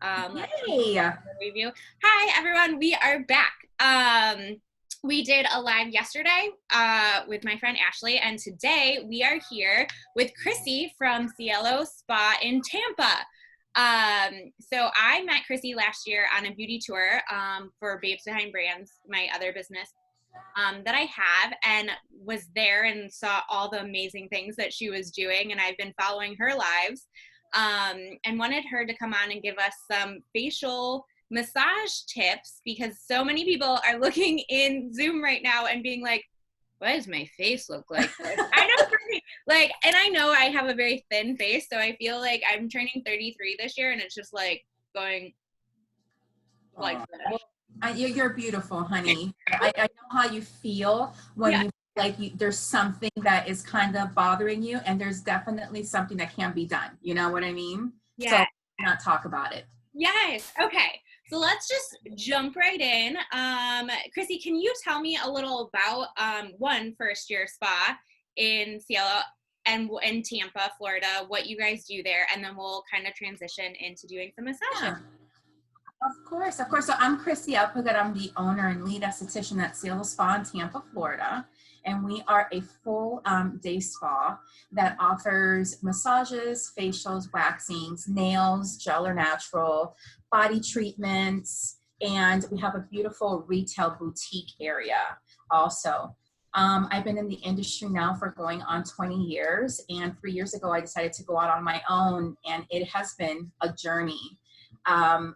Yay! Review. Hi, everyone. We are back. We did a live yesterday with my friend Ashley, and today we are here with Krissy from Cielo Spa in Tampa. So I met Krissy last year on a beauty tour for Babes Behind Brands, my other business that I have, and was there and saw all the amazing things that she was doing, and I've been following her lives and wanted her to come on and give us some facial massage tips, because so many people are looking in Zoom right now and being like, what does my face look like? I know, like, and I know I have a very thin face, so I feel like I'm turning 33 this year, and it's just like going like this. You're beautiful, honey. I know how you feel when you like there's something that is kind of bothering you, and there's definitely something that can be done. You know what I mean? Yeah. So why not talk about it? Yes. Okay. So let's just jump right in. Krissy, can you tell me a little about first year spa in Cielo and in Tampa, Florida, what you guys do there, and then we'll kind of transition into doing some massages. Yeah. Of course. So I'm Krissy. I'm the owner and lead esthetician at Cielo Spa in Tampa, Florida. And we are a full day spa that offers massages, facials, waxings, nails, gel or natural, body treatments, and we have a beautiful retail boutique area also. I've been in the industry now for going on 20 years, and 3 years ago I decided to go out on my own, and it has been a journey.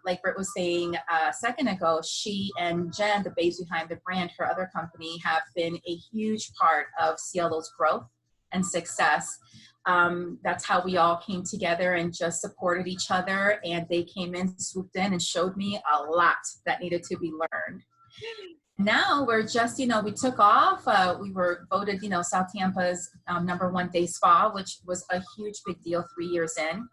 Like Britt was saying a second ago, she and Jen, the babes behind the brand, her other company, have been a huge part of Cielo's growth and success. That's how we all came together and just supported each other, and they came in, swooped in, and showed me a lot that needed to be learned. Now we're just, we took off. We were voted, South Tampa's #1 day spa, which was a huge, big deal 3 years in.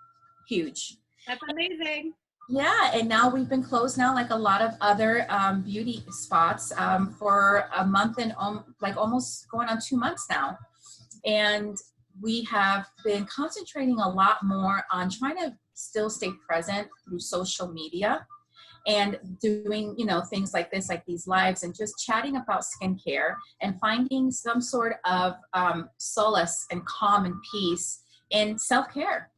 Huge. That's amazing. Yeah, and now we've been closed now, like a lot of other beauty spots, for a month and like almost going on 2 months now. And we have been concentrating a lot more on trying to still stay present through social media and doing, things like this, like these lives, and just chatting about skincare and finding some sort of solace and calm and peace in self-care.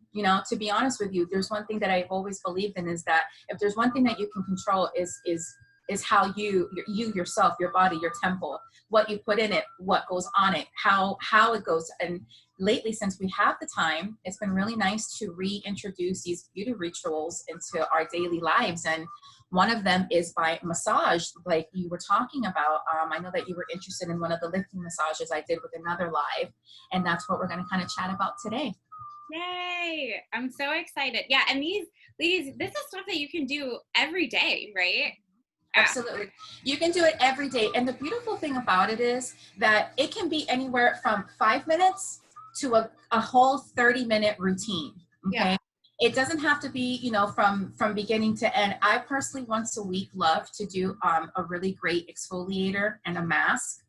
To be honest with you, there's one thing that I've always believed in, is that if there's one thing that you can control is how you yourself, your body, your temple, what you put in it, what goes on it, how it goes. And lately, since we have the time, it's been really nice to reintroduce these beauty rituals into our daily lives. And one of them is by massage, like you were talking about. I know that you were interested in one of the lifting massages I did with another live, and that's what we're going to kind of chat about today. Yay! I'm so excited. Yeah, and this is stuff that you can do every day, right? Absolutely. You can do it every day. And the beautiful thing about it is that it can be anywhere from 5 minutes to a whole 30-minute routine. Okay. Yeah. It doesn't have to be, from beginning to end. I personally once a week love to do a really great exfoliator and a mask,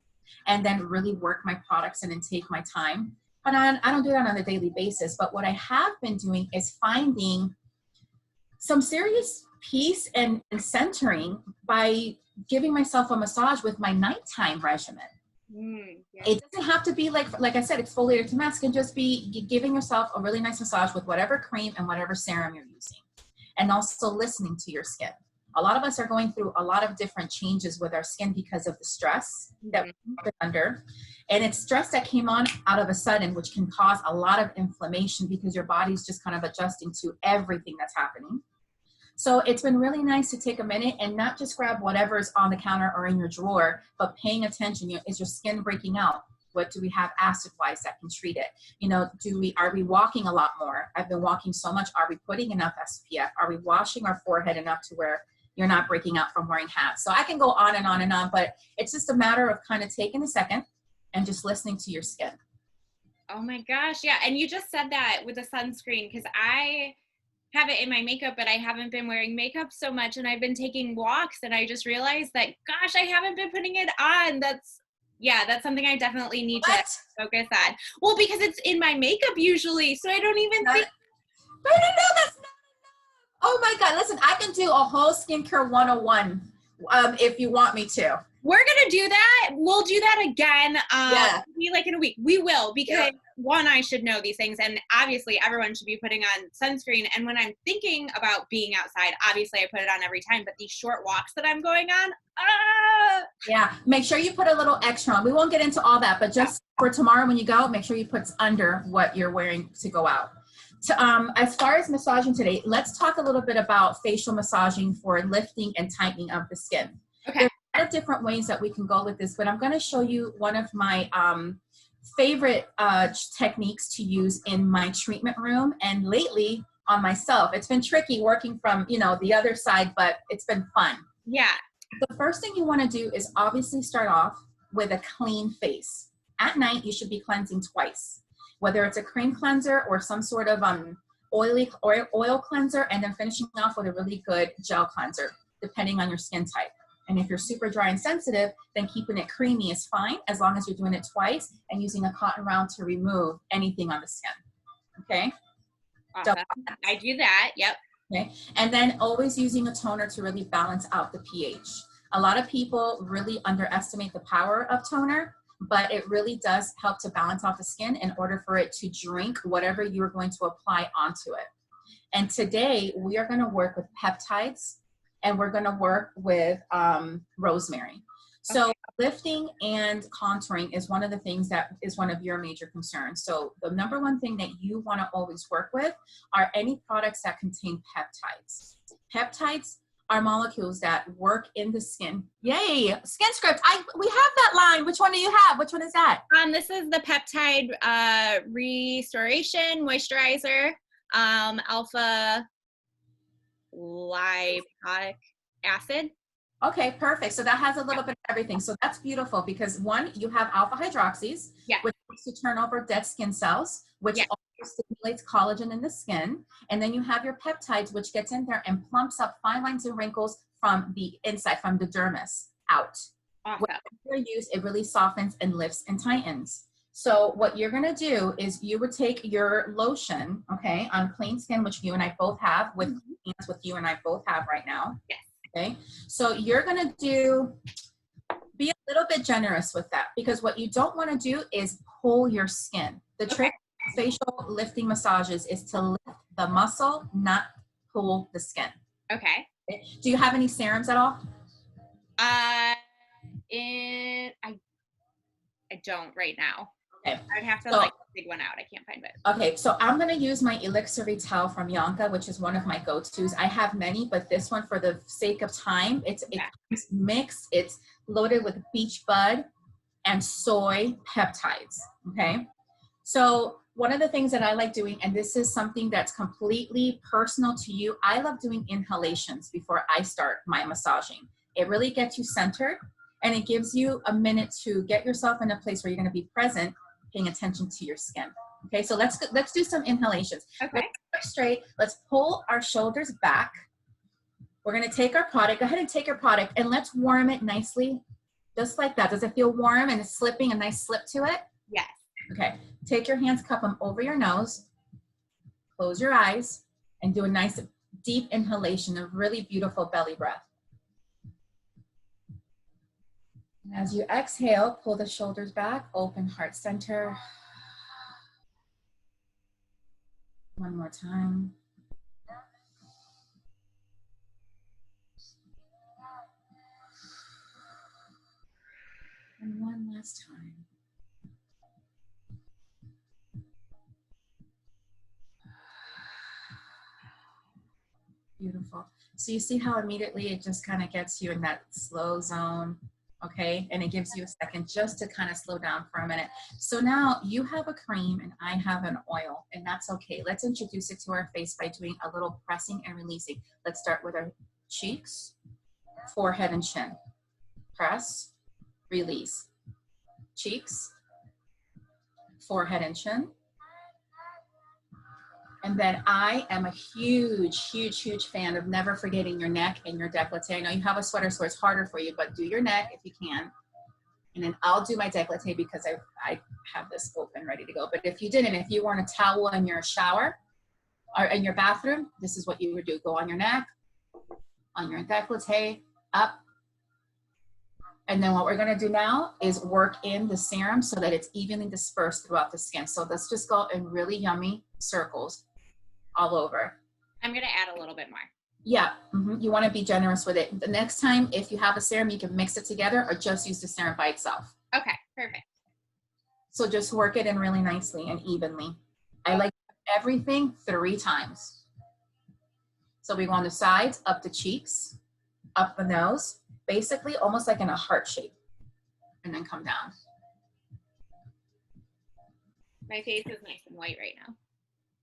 and then really work my products in and take my time. But I don't do that on a daily basis. But what I have been doing is finding some serious peace and centering by giving myself a massage with my nighttime regimen. Yeah. It doesn't have to be like I said, exfoliator to mask. It can just be giving yourself a really nice massage with whatever cream and whatever serum you're using, and also listening to your skin. A lot of us are going through a lot of different changes with our skin because of the stress that we're under. And it's stress that came on out of a sudden, which can cause a lot of inflammation because your body's just kind of adjusting to everything that's happening. So it's been really nice to take a minute and not just grab whatever's on the counter or in your drawer, but paying attention. Is your skin breaking out? What do we have acid-wise that can treat it? Are we walking a lot more? I've been walking so much. Are we putting enough SPF? Are we washing our forehead enough to where you're not breaking out from wearing hats? So I can go on and on and on, but it's just a matter of kind of taking a second and just listening to your skin. Oh my gosh. Yeah. And you just said that with the sunscreen, because I have it in my makeup, but I haven't been wearing makeup so much, and I've been taking walks, and I just realized that, gosh, I haven't been putting it on. That's something I definitely need to focus on. Well, because it's in my makeup usually, so I don't even think. No, that's not enough. Oh my God, listen, I can do a whole skincare 101 if you want me to. We're going to do that. We'll do that again. Maybe like in a week. We will, because one, I should know these things. And obviously everyone should be putting on sunscreen. And when I'm thinking about being outside, obviously I put it on every time, but these short walks that I'm going on, yeah, make sure you put a little extra on. We won't get into all that, but just for tomorrow when you go, make sure you put under what you're wearing to go out. As far as massaging today, let's talk a little bit about facial massaging for lifting and tightening of the skin. Okay. There's a lot of different ways that we can go with this, but I'm going to show you one of my favorite techniques to use in my treatment room and lately on myself. It's been tricky working from, you know, the other side, but it's been fun. Yeah. The first thing you want to do is obviously start off with a clean face. At night, you should be cleansing twice, whether it's a cream cleanser or some sort of oil cleanser, and then finishing off with a really good gel cleanser, depending on your skin type. And if you're super dry and sensitive, then keeping it creamy is fine, as long as you're doing it twice and using a cotton round to remove anything on the skin. Okay? Awesome. So, I do that. Yep. Okay. And then always using a toner to really balance out the pH. A lot of people really underestimate the power of toner, but it really does help to balance out the skin in order for it to drink whatever you're going to apply onto it. And today we are going to work with peptides, and we're going to work with rosemary. So lifting and contouring is one of the things that is one of your major concerns. So the number one thing that you want to always work with are any products that contain peptides. Peptides are molecules that work in the skin. Yay, Skin Script. We have that line. Which one do you have? Which one is that? This is the peptide restoration moisturizer, alpha lipoic acid. Okay, perfect. So that has a little bit of everything. So that's beautiful because one, you have alpha hydroxys, which helps to turn over dead skin cells, which also stimulates collagen in the skin. And then you have your peptides, which gets in there and plumps up fine lines and wrinkles from the inside, from the dermis out. Awesome. When they're used, it really softens and lifts and tightens. So what you're going to do is you would take your lotion, okay, on clean skin, which you and I both have, with hands with you and I both have right now. Yes. Okay, so you're going to be a little bit generous with that, because what you don't want to do is pull your skin. The trick of facial lifting massages is to lift the muscle, not pull the skin. Okay. Do you have any serums at all? I don't right now. Okay. I'd have to dig one out. I can't find it. Okay, so I'm going to use my Elixir Vital from Yonka, which is one of my go-tos. I have many, but this one, for the sake of time, it's mixed. It's loaded with beach bud and soy peptides, okay? So one of the things that I like doing, and this is something that's completely personal to you, I love doing inhalations before I start my massaging. It really gets you centered, and it gives you a minute to get yourself in a place where you're going to be present, paying attention to your skin. Okay, so let's do some inhalations. Okay. Let's go straight. Let's pull our shoulders back. We're going to take our product. Go ahead and take your product and let's warm it nicely, just like that. Does it feel warm and it's slipping, a nice slip to it? Yes. Okay, take your hands, cup them over your nose, close your eyes, and do a nice deep inhalation, a really beautiful belly breath. And as you exhale, pull the shoulders back, open heart center. One more time. And one last time. Beautiful. So you see how immediately it just kind of gets you in that slow zone. Okay, and it gives you a second just to kind of slow down for a minute. So now you have a cream and I have an oil, and that's okay. Let's introduce it to our face by doing a little pressing and releasing. Let's start with our cheeks, forehead, and chin. Press, release. Cheeks, forehead, and chin. And then I am a huge, huge, huge fan of never forgetting your neck and your décolleté. I know you have a sweater, so it's harder for you, but do your neck if you can. And then I'll do my décolleté because I have this open, ready to go. But if you didn't, if you were on a towel in your shower, are in your bathroom, this is what you would do. Go on your neck, on your décolleté, up. And then what we're gonna do now is work in the serum so that it's evenly dispersed throughout the skin. So let's just go in really yummy circles all over. I'm gonna add a little bit more. Yeah, you wanna be generous with it. The next time, if you have a serum, you can mix it together or just use the serum by itself. Okay, perfect. So just work it in really nicely and evenly. I like everything 3 times. So we go on the sides, up the cheeks, up the nose, basically almost like in a heart shape, and then come down. My face is nice and white right now.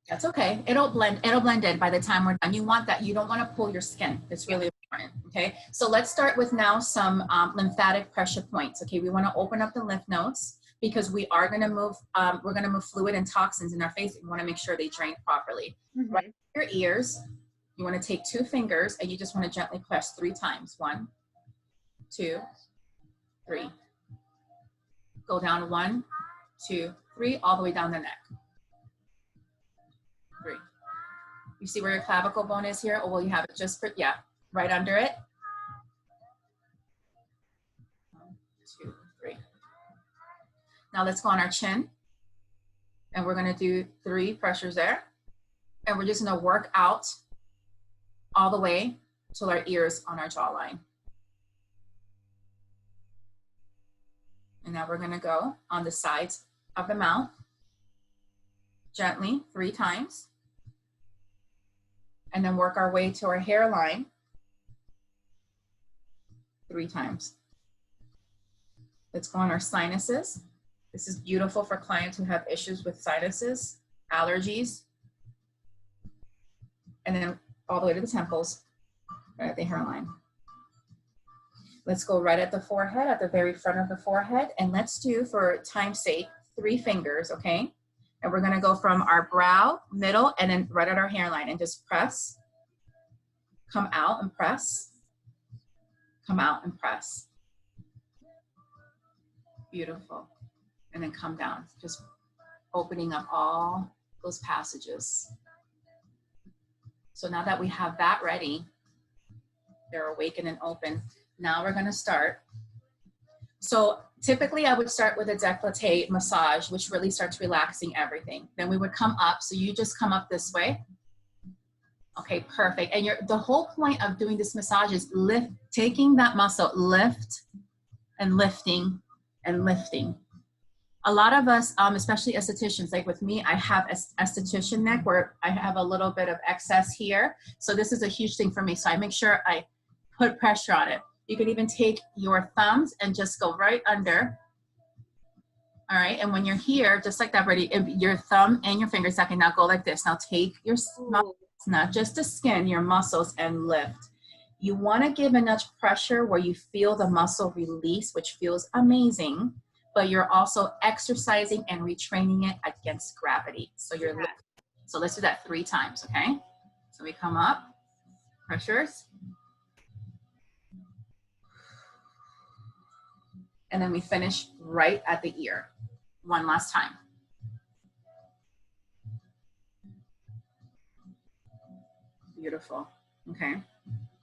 That's okay. It'll blend in by the time we're done. You want that, you don't want to pull your skin. It's really important, okay? So let's start with now some lymphatic pressure points, okay? We want to open up the lymph nodes because we are going to move, we're going to move fluid and toxins in our face. We want to make sure they drain properly. Right your ears, you want to take 2 fingers and you just want to gently press 3 times. 1, 2, 3. Go down 1, 2, 3, all the way down the neck. 3. You see where your clavicle bone is here? Or will you have it just for, yeah, right under it? 1, 2, 3. Now let's go on our chin. And we're gonna do 3 pressures there. And we're just gonna work out all the way to our ears on our jawline. And now we're gonna go on the sides of the mouth, gently 3 times. And then work our way to our hairline 3 times. Let's go on our sinuses. This is beautiful for clients who have issues with sinuses, allergies, and then all the way to the temples, right at the hairline. Let's go right at the forehead, at the very front of the forehead, and let's do, for time's sake, 3 fingers, okay? And we're gonna go from our brow, middle, and then right at our hairline, and just press, come out and press, come out and press. Beautiful. And then come down, just opening up all those passages. So now that we have that ready, they're awakened and open. Now we're gonna start. So typically I would start with a décolleté massage, which really starts relaxing everything. Then we would come up, so you just come up this way. Okay, perfect. And the whole point of doing this massage is taking that muscle, lift and lifting and lifting. A lot of us, especially estheticians, like with me, I have esthetician neck where I have a little bit of excess here. So this is a huge thing for me. So I make sure I put pressure on it. You can even take your thumbs and just go right under. All right, and when you're here, just like that, Brady, your thumb and your fingers, I can now go like this. Now take your muscles, not just the skin, your muscles, and lift. You want to give enough pressure where you feel the muscle release, which feels amazing, but you're also exercising and retraining it against gravity. So you're lifting. So let's do that 3 times, okay? So we come up, pressures. And then we finish right at the ear. 1 last time. Beautiful, okay?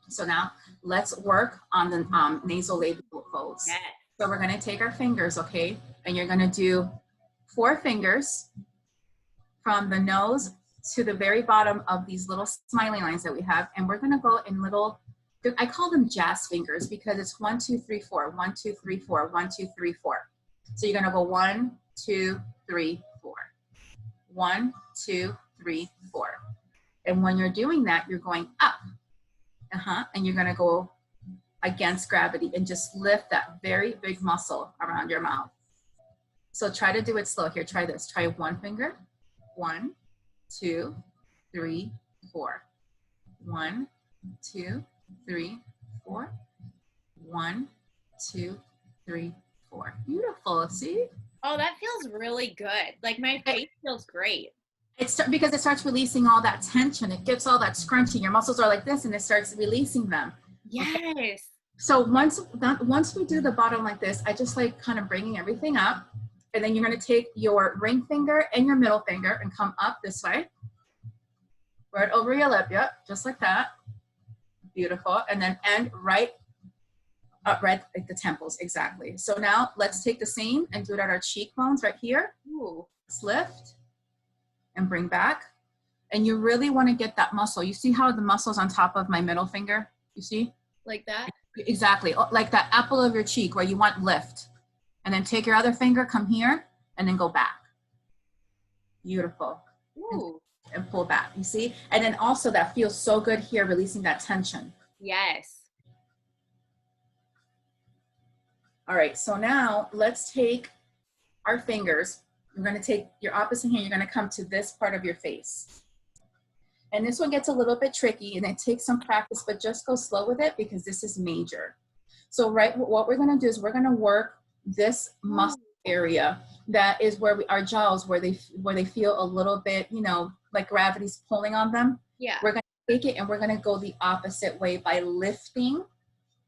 So now let's work on the nasolabial folds. Yes. So we're gonna take our fingers, okay? And you're gonna do 4 fingers from the nose to the very bottom of these little smiley lines that we have. And we're gonna go in little, I call them jazz fingers because it's 1, 2, 3, 4, 1, 2, 3, 4, 1, 2, 3, 4. So you're gonna go 1, 2, 3, 4. 1, 2, 3, 4. And when you're doing that, you're going up. And you're gonna go against gravity and just lift that very big muscle around your mouth. So try to do it slow. Here, try this. Try 1 finger. 1, 2, 3, 4. 1, 2, 3, 4. 1, 2, 3, 4. Beautiful, see? Oh, that feels really good. Like my face feels great. It's because it starts releasing all that tension. It gets all that scrunching. Your muscles are like this and it starts releasing them. Yes. Okay. So once we do the bottom like this, I just like kind of bringing everything up. And then you're going to take your ring finger and your middle finger and come up this way. Right over your lip. Yep, just like that. Beautiful. And then end right right at the temples. Exactly. So now let's take the same and do it at our cheekbones right here. Ooh. Let's lift and bring back. And you really want to get that muscle. You see how the muscle's on top of my middle finger? You see? Like that? Exactly. Like that apple of your cheek where you want lift. And then take your other finger, come here, and then go back. Beautiful. Ooh. And pull back, you see? And then also that feels so good here, releasing that tension. Yes. All right, so now let's take our fingers. You're gonna take your opposite hand, you're gonna come to this part of your face. And this one gets a little bit tricky and it takes some practice, but just go slow with it because this is major. So what we're gonna do is we're gonna work this muscle area that is where our jaws, where they feel a little bit, you know, like gravity's pulling on them. Yeah. We're gonna take it and we're gonna go the opposite way by lifting.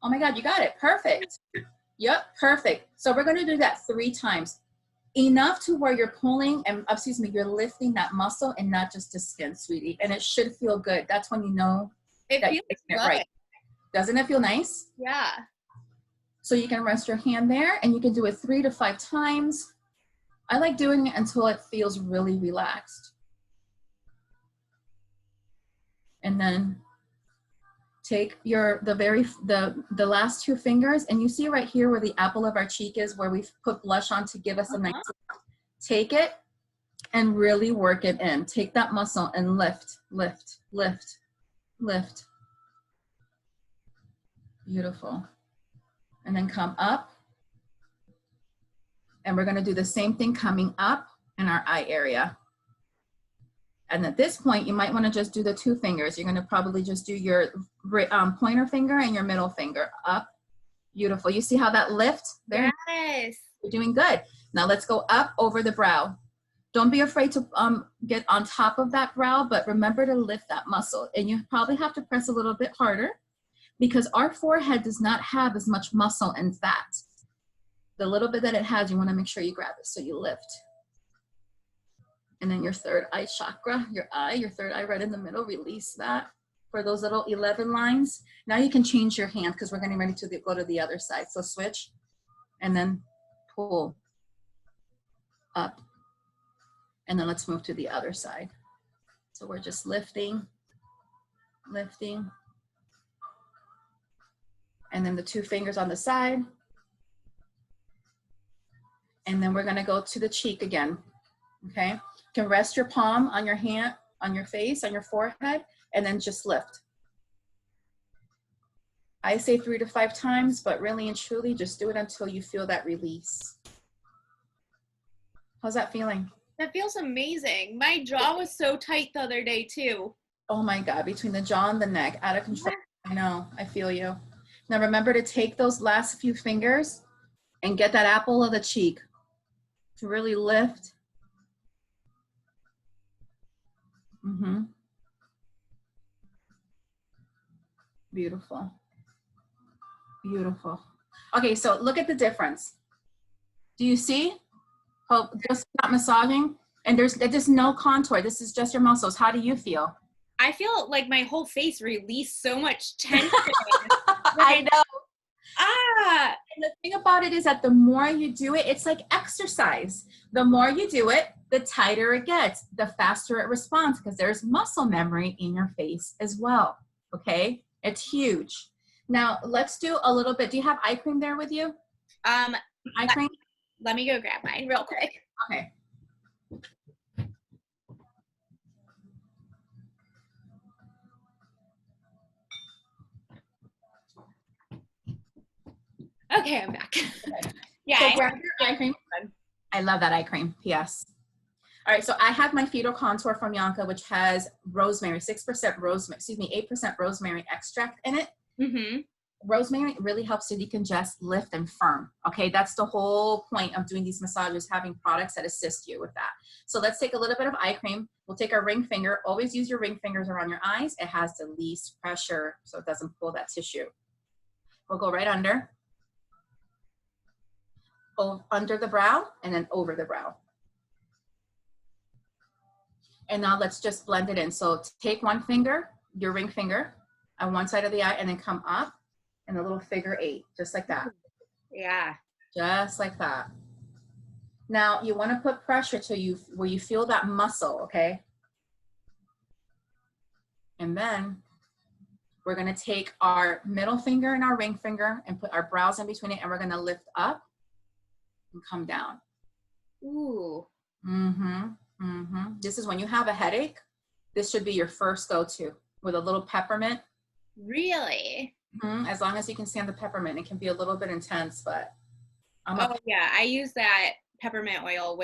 Oh my God, you got it, perfect. Yep, perfect. So we're gonna do that 3 times. Enough to where you're pulling and, you're lifting that muscle and not just the skin, sweetie. And it should feel good. That's when you know It that feels you're good. right. Doesn't it feel nice? Yeah. So you can rest your hand there and you can do it 3 to 5 times. I like doing it until it feels really relaxed. And then take the last 2 fingers and you see right here where the apple of our cheek is, where we've put blush on to give us a nice, take it and really work it in. Take that muscle and lift, lift, lift, lift. Beautiful. And then come up. And we're gonna do the same thing coming up in our eye area. And at this point, you might wanna just do the 2 fingers. You're gonna probably just do your pointer finger and your middle finger up. Beautiful. You see how that lift? There. Yes. You're doing good. Now let's go up over the brow. Don't be afraid to get on top of that brow, but remember to lift that muscle. And you probably have to press a little bit harder because our forehead does not have as much muscle and fat. The little bit that it has, you wanna make sure you grab it. So you lift. And then your third eye chakra, your third eye right in the middle, release that for those little 11 lines. Now you can change your hand because we're getting ready to go to the other side. So switch and then pull up. And then let's move to the other side. So we're just lifting, lifting. And then the 2 fingers on the side. And then we're gonna go to the cheek again, okay? You can rest your palm on your hand, on your face, on your forehead, and then just lift. I say 3 to 5 times, but really and truly, just do it until you feel that release. How's that feeling? That feels amazing. My jaw was so tight the other day too. Oh my God, between the jaw and the neck, out of control. I know, I feel you. Now remember to take those last few fingers and get that apple of the cheek to really lift. Beautiful. Beautiful. Okay, so look at the difference. Do you see? Oh, just not massaging, and there's just no contour. This is just your muscles. How do you feel? I feel like my whole face released so much tension. I know. And the thing about it is that the more you do it, it's like exercise. The more you do it, the tighter it gets, the faster it responds because there's muscle memory in your face as well. Okay, it's huge. Now let's do a little bit. Do you have eye cream there with you? Eye cream? Let me go grab mine real quick. Okay. Okay, I'm back. Yeah. So grab your eye cream. I love that eye cream. P.S. All right, so I have my Fetal Contour from Yanka, which has rosemary, 6% rosemary, 8% rosemary extract in it. Rosemary really helps to decongest, lift, and firm. Okay, that's the whole point of doing these massages, having products that assist you with that. So let's take a little bit of eye cream. We'll take our ring finger. Always use your ring fingers around your eyes. It has the least pressure, so it doesn't pull that tissue. We'll go right under the brow, and then over the brow. And now let's just blend it in. So take one finger, your ring finger, on one side of the eye, and then come up in a little figure 8, just like that. Yeah. Just like that. Now you want to put pressure to you where you feel that muscle, okay? And then we're going to take our middle finger and our ring finger and put our brows in between it, and we're going to lift up and come down. Ooh. This is when you have a headache. This should be your first go-to with a little peppermint. Really? As long as you can stand the peppermint. It can be a little bit intense, but yeah, I use that peppermint oil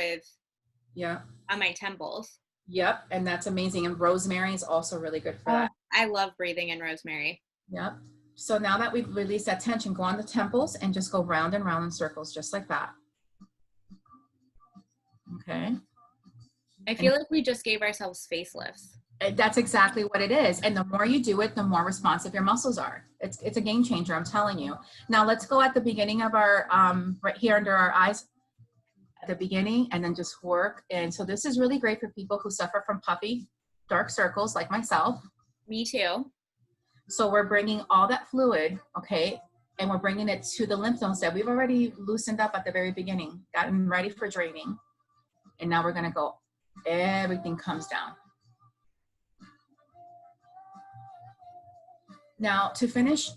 yeah, on my temples. Yep, and that's amazing. And rosemary is also really good for that. I love breathing in rosemary. Yep. So now that we've released that tension, go on the temples and just go round and round in circles, just like that. Okay. I feel like we just gave ourselves facelifts. That's exactly what it is. And the more you do it, the more responsive your muscles are. It's a game changer, I'm telling you. Now let's go at the beginning of our, right here under our eyes, at the beginning, and then just work. And so this is really great for people who suffer from puffy, dark circles like myself. Me too. So we're bringing all that fluid, okay, and we're bringing it to the lymph nodes that we've already loosened up at the very beginning, gotten ready for draining. And now we're gonna go, everything comes down. Now to finish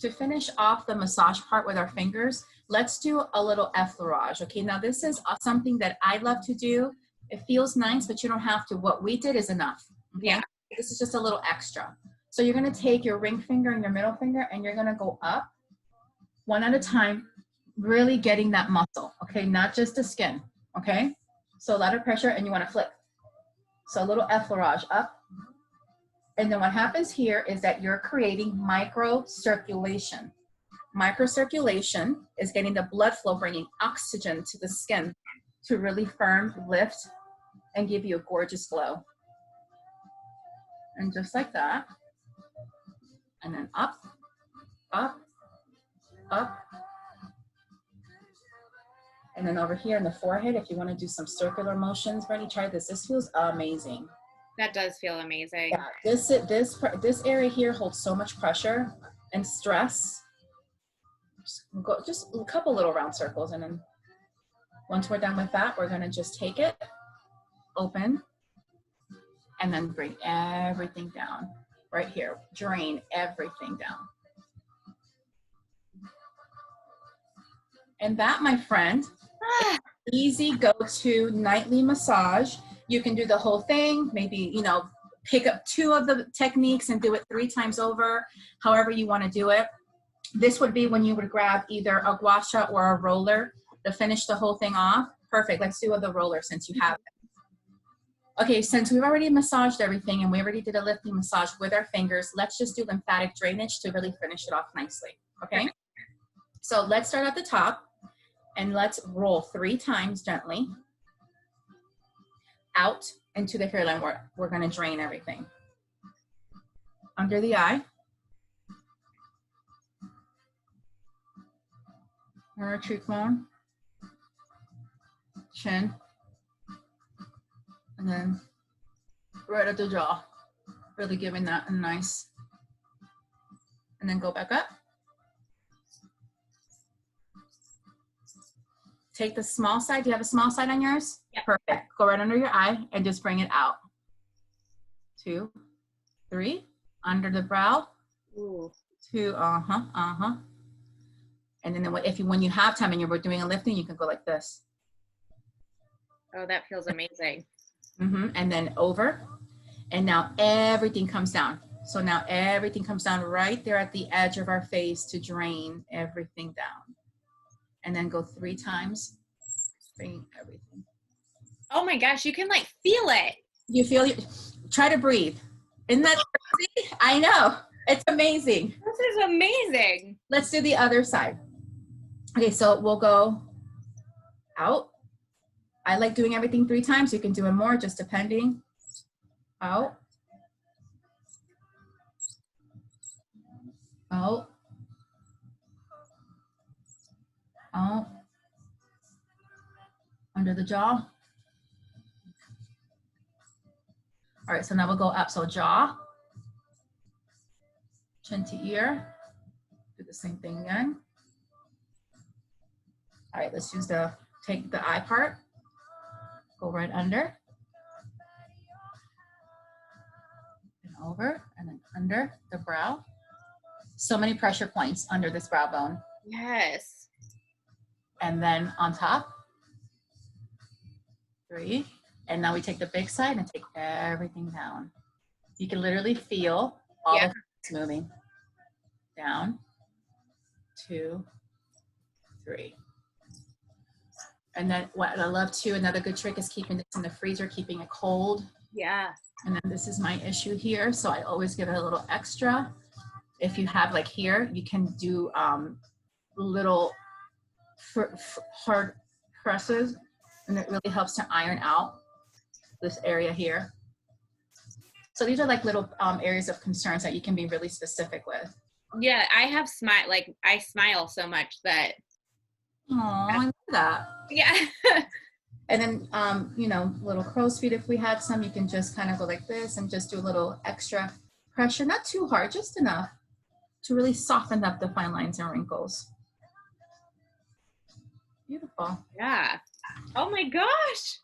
off the massage part with our fingers, let's do a little effleurage, okay? Now this is something that I love to do. It feels nice, but you don't have to. What we did is enough, okay? Yeah. This is just a little extra. So you're gonna take your ring finger and your middle finger, and you're gonna go up one at a time, really getting that muscle, okay? Not just the skin, okay? So a lot of pressure, and you wanna flick. So a little effleurage up. And then what happens here is that you're creating microcirculation. Microcirculation is getting the blood flow, bringing oxygen to the skin to really firm, lift, and give you a gorgeous glow. And just like that. And then up, up, up. And then over here in the forehead, if you want to do some circular motions, Brittany, try this. This feels amazing. That does feel amazing. Yeah, this area here holds so much pressure and stress. Just a couple little round circles, and then once we're done with that, we're gonna just take it, open, and then bring everything down. Right here, drain everything down. And that, my friend, is an easy go-to nightly massage. You can do the whole thing, maybe, you know, pick up 2 of the techniques and do it 3 times over, however you want to do it. This would be when you would grab either a gua sha or a roller to finish the whole thing off. Perfect. Let's do the roller since you have it. Okay, since we've already massaged everything and we already did a lifting massage with our fingers, let's just do lymphatic drainage to really finish it off nicely. Okay? So let's start at the top and let's roll 3 times gently out into the hairline. We're going to drain everything. Under the eye. Or a cheekbone. Chin. And then right at the jaw. Really giving that a nice. And then go back up. Take the small side. Do you have a small side on yours? Yep. Perfect. Go right under your eye and just bring it out. 2, 3. Under the brow. Ooh. 2. And then when you have time and you're doing a lifting, you can go like this. Oh, that feels amazing. And then over. And now everything comes down. So now everything comes down right there at the edge of our face to drain everything down. And then go 3 times, bring everything. Oh my gosh, you can like feel it. You feel it? Try to breathe. Isn't that crazy? I know. It's amazing. This is amazing. Let's do the other side. Okay, so we'll go out. I like doing everything 3 times. You can do it more, just depending. Out. Out. Out. Under the jaw. All right, so now we'll go up. So jaw, chin to ear. Do the same thing again. All right, let's take the eye part, go right under, and over, and then under the brow. So many pressure points under this brow bone. Yes. And then on top, 3. And now we take the big side and take everything down. You can literally feel all the things moving. Down, 2, 3. And then what I love too, another good trick is keeping this in the freezer, keeping it cold. Yeah. And then this is my issue here. So I always give it a little extra. If you have like here, you can do little hard presses, and it really helps to iron out this area here. So these are like little areas of concerns that you can be really specific with. Yeah, I have I smile so much that. Oh, I love that. Yeah. And then, you know, little crow's feet, if we have some, you can just kind of go like this and just do a little extra pressure, not too hard, just enough to really soften up the fine lines and wrinkles. Beautiful. Yeah. Oh my gosh.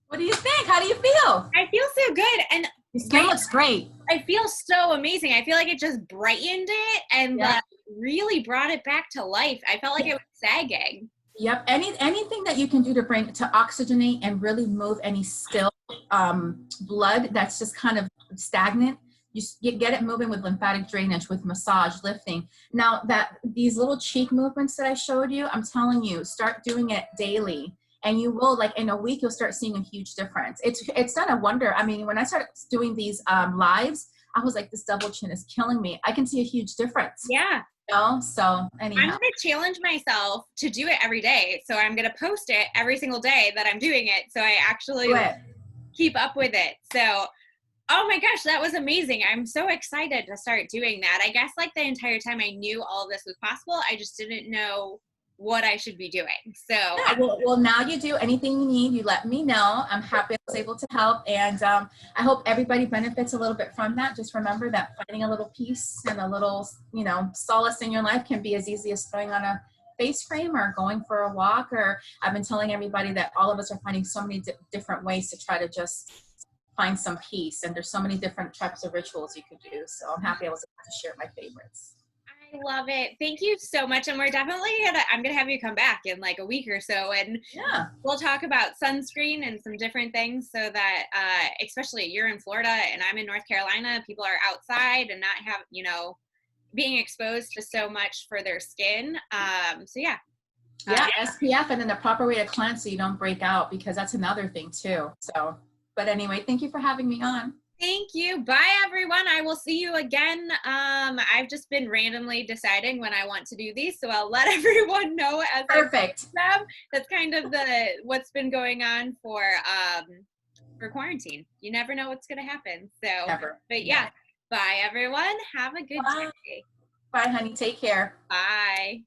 What do you think? How do you feel? I feel so good. And your skin looks great. I feel so amazing. I feel like it just brightened it and really brought it back to life. I felt like it was sagging. Yep. Anything that you can do to oxygenate and really move any still blood that's just kind of stagnant, you get it moving with lymphatic drainage, with massage, lifting. Now these little cheek movements that I showed you, I'm telling you, start doing it daily. And you will, like in a week, you'll start seeing a huge difference. It's done a wonder. I mean, when I started doing these lives, I was like, this double chin is killing me. I can see a huge difference. Yeah. You know? So anyhow. I'm going to challenge myself to do it every day. So I'm going to post it every single day that I'm doing it. So I actually keep up with it. So, oh my gosh, that was amazing. I'm so excited to start doing that. I guess like the entire time I knew all of this was possible. I just didn't know what I should be doing. So yeah, well, now you do. Anything you need, you let me know. I'm happy I was able to help, and I hope everybody benefits a little bit from that. Just remember that finding a little peace and a little, you know, solace in your life can be as easy as throwing on a face frame or going for a walk. Or I've been telling everybody that all of us are finding so many different ways to try to just find some peace, and there's so many different types of rituals you could do. So I'm happy I was able to share my favorites. I love it. Thank you so much. And we're definitely I'm going to have you come back in like a week or so. And we'll talk about sunscreen and some different things so that, especially you're in Florida and I'm in North Carolina, people are outside and not have, you know, being exposed to so much for their skin. So yeah. SPF and then the proper way to cleanse so you don't break out, because that's another thing too. So, but anyway, thank you for having me on. Thank you. Bye, everyone. I will see you again. I've just been randomly deciding when I want to do these, so I'll let everyone know as perfect. That's kind of what's been going on for quarantine. You never know what's going to happen. So, but yeah. Bye, everyone. Have a good day. Bye, honey. Take care. Bye.